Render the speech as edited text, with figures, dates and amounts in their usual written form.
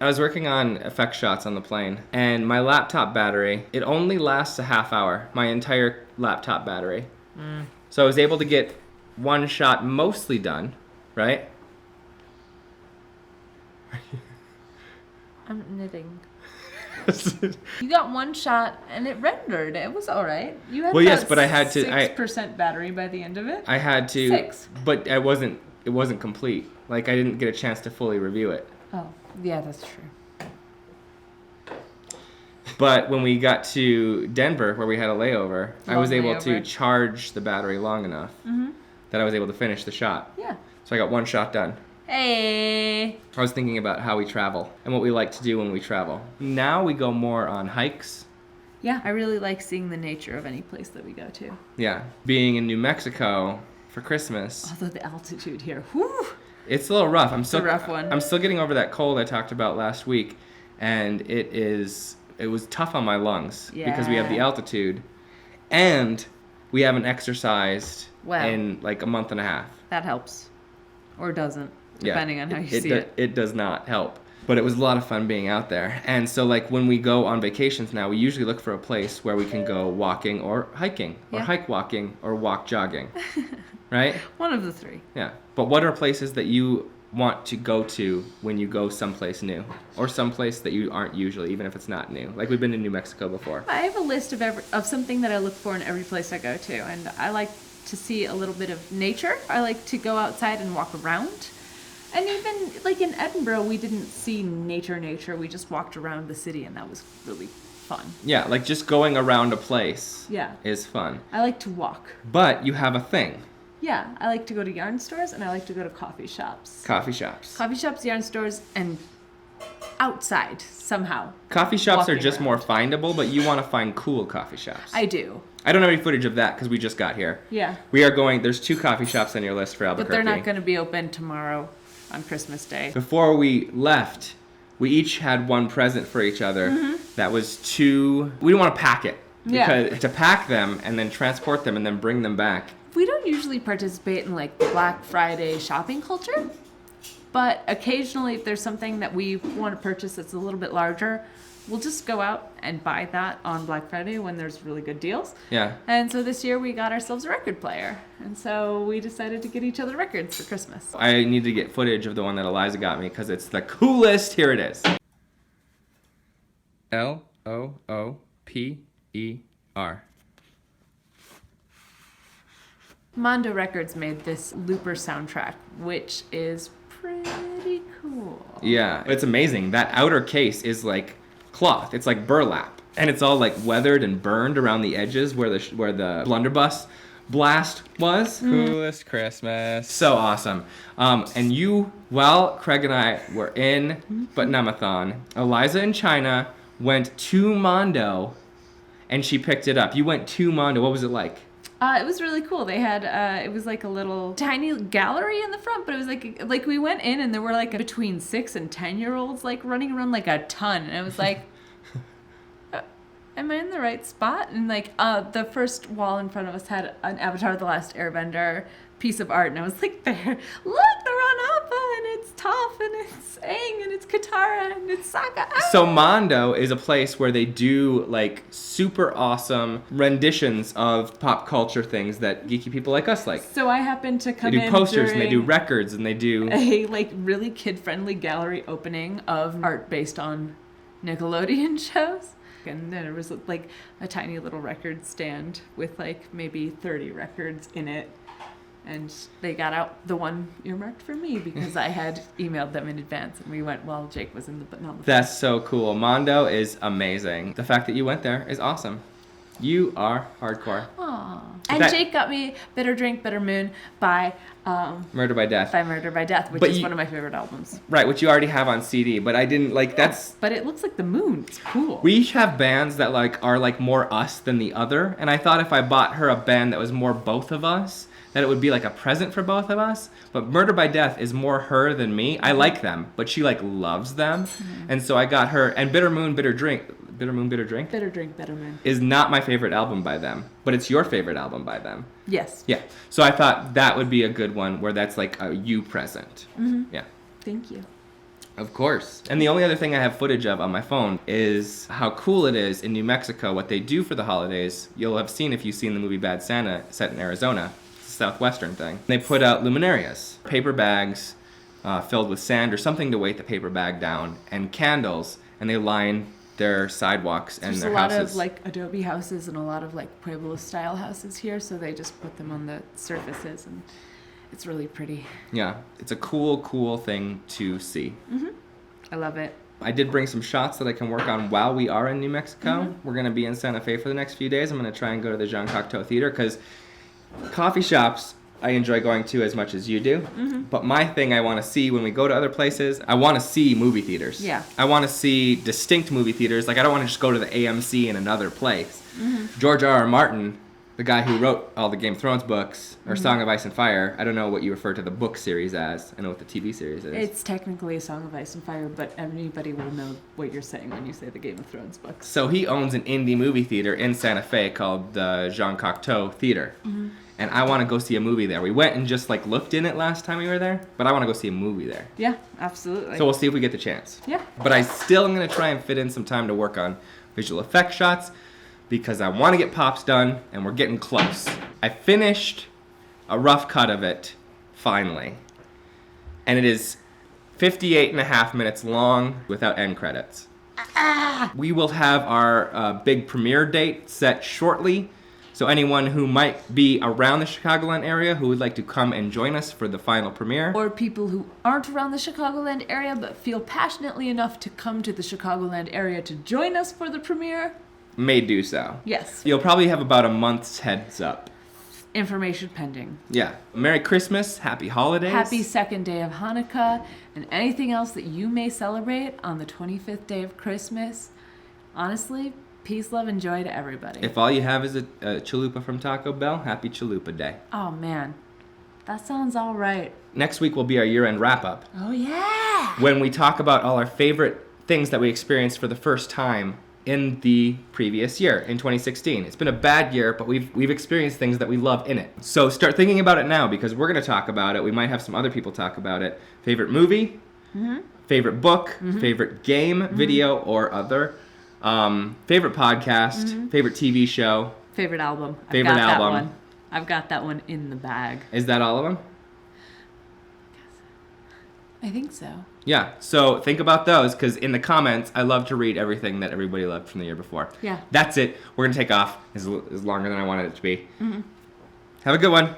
I was working on effect shots on the plane, and my laptop battery, it only lasts a half hour, my entire laptop battery. So I was able to get one shot mostly done, right? I'm knitting. You got one shot and it rendered. It was all right. You had Well, yes, but I had to- 6% battery by the end of it. I had to, 6. but it wasn't complete. Like, I didn't get a chance to fully review it. Oh, yeah, that's true. But when we got to Denver, where we had a layover, I was able to layover. charge the battery long enough that I was able to finish the shot. Yeah. So I got one shot done. Hey. I was thinking about how we travel and what we like to do when we travel. Now we go more on hikes. Yeah, I really like seeing the nature of any place that we go to. Yeah. Being in New Mexico for Christmas, Although the altitude here, whew. it's a little rough. a rough one. I'm still getting over that cold I talked about last week, and it was tough on my lungs because we have the Yeah. altitude, and we haven't exercised Wow. in like a month and a half. That helps. Or doesn't, Yeah. depending on how you see it. It does not help. But it was a lot of fun being out there. And so, like, when we go on vacations now, we usually look for a place where we can go walking or hiking, or Yeah. hike walking, or walk jogging. Right? One of the three. Yeah. But what are places that you want to go to when you go someplace new? Or someplace that you aren't usually, even if it's not new? Like, we've been to New Mexico before. I have a list of something that I look for in every place I go to, and I like to see a little bit of nature. I like to go outside and walk around. And even like in Edinburgh, we didn't see nature. We just walked around the city, and that was really fun. Yeah, like just going around a place Yeah. is fun. I like to walk. But you have a thing. Yeah, I like to go to yarn stores, and I like to go to coffee shops. Coffee shops. Coffee shops, yarn stores, and outside somehow. Coffee shops are Walking just around. more findable, but you want to find cool coffee shops. I do. I don't have any footage of that because we just got here. Yeah. We are going, there's 2 coffee shops on your list for Albuquerque. But they're not going to be open tomorrow on Christmas Day. Before we left, we each had one present for each other that was too... We didn't want to pack it. Yeah. Because to pack them and then transport them and then bring them back. We don't usually participate in like Black Friday shopping culture, but occasionally if there's something that we want to purchase that's a little bit larger, we'll just go out and buy that on Black Friday when there's really good deals. Yeah. And so this year we got ourselves a record player, and so we decided to get each other records for Christmas. I need to get footage of the one that Eliza got me because it's the coolest. Here it is. Looper. Mondo Records made this Looper soundtrack, which is pretty cool. Yeah, it's amazing. That outer case is like cloth. It's like burlap, and it's all like weathered and burned around the edges where the blunderbuss blast was. Coolest Christmas. So awesome. And while Craig and I were in Butnamathon, Eliza in China went to Mondo, and she picked it up. You went to Mondo. What was it like? It was really cool. They had it was like a little tiny gallery in the front, but it was like we went in and there were like between 6 and 10-year-olds like running around like a ton, and I was like, am I in the right spot? And like the first wall in front of us had an Avatar: The Last Airbender piece of art, and I was like, there, look, they're on Appa, and it's Toph, and it's Aang, and it's Katara, and it's Sokka. So Mondo is a place where they do like super awesome renditions of pop culture things that geeky people like us like. So I happened to They come do in posters and they do during records and they do... a like really kid-friendly gallery opening of art based on Nickelodeon shows. And then there was like a tiny little record stand with like maybe 30 records in it. And they got out the one earmarked for me because I had emailed them in advance, and we went while Jake was in the Butnamathon. That's so cool. Mondo is amazing. The fact that you went there is awesome. You are hardcore. Aww. And Jake got me Bitter Drink, Bitter Moon by Murder by Death. Murder by Death, which is one of my favorite albums. Right, which you already have on CD, but I didn't like that's... But it looks like the moon. It's cool. We each have bands that like are like more us than the other, and I thought if I bought her a band that was more both of us, that it would be like a present for both of us. But Murder by Death is more her than me. I like them, but she like loves them. And so I got her, and Bitter Moon, Bitter Drink Bitter Drink Bitter Drink, Bitter Moon is not my favorite album by them, but it's your favorite album by them. Yes. Yeah. So I thought that would be a good one where that's like a you present. Yeah. Thank you. Of course. And the only other thing I have footage of on my phone is how cool it is in New Mexico. What they do for the holidays, you'll have seen if you've seen the movie Bad Santa, set in Arizona. It's a southwestern thing. They put out luminarias, paper bags filled with sand or something to weight the paper bag down, and candles, and they line their sidewalks and There's their a lot houses. of like adobe houses and a lot of like Pueblo style houses here, so they just put them on the surfaces, and it's really pretty. Yeah, it's a cool thing to see. I love it. I did bring some shots that I can work on while we are in New Mexico. We're going to be in Santa Fe for the next few days. I'm going to try and go to the Jean Cocteau Theater because coffee shops I enjoy going to as much as you do. But my thing I want to see when we go to other places, I want to see movie theaters. Yeah. I want to see distinct movie theaters. Like, I don't want to just go to the AMC in another place. George R.R. Martin, the guy who wrote all the Game of Thrones books, or Song of Ice and Fire, I don't know what you refer to the book series as. I know what the TV series is. It's technically a Song of Ice and Fire, but anybody will know what you're saying when you say the Game of Thrones books. So he owns an indie movie theater in Santa Fe called the Jean Cocteau Theater. And I want to go see a movie there. We went and just like looked in it last time we were there, but I want to go see a movie there. Yeah, absolutely. So we'll see if we get the chance. Yeah. But I still am going to try and fit in some time to work on visual effects shots because I want to get pops done and we're getting close. I finished a rough cut of it finally. And it is 58 and a half minutes long without end credits. We will have our big premiere date set shortly. So anyone who might be around the Chicagoland area who would like to come and join us for the final premiere. Or people who aren't around the Chicagoland area but feel passionately enough to come to the Chicagoland area to join us for the premiere. May do so. Yes. You'll probably have about a month's heads up. Information pending. Yeah. Merry Christmas, Happy Holidays. Happy second day of Hanukkah, and anything else that you may celebrate on the 25th day of Christmas. Honestly, peace, love, and joy to everybody. If all you have is a chalupa from Taco Bell, Happy Chalupa Day. Oh man, that sounds all right. Next week will be our year-end wrap-up, Oh yeah. when we talk about all our favorite things that we experienced for the first time in the previous year, in 2016. It's been a bad year, but we've experienced things that we love in it. So start thinking about it now, because we're going to talk about it. We might have some other people talk about it. Favorite movie, favorite book, favorite game, video, or other. Favorite podcast, favorite TV show. Favorite album. Favorite I've got album. That one. I've got that one in the bag. Is that all of them? I think so. Yeah, so think about those, because in the comments, I love to read everything that everybody loved from the year before. Yeah. That's it. We're going to take off. It's longer than I wanted it to be. Have a good one.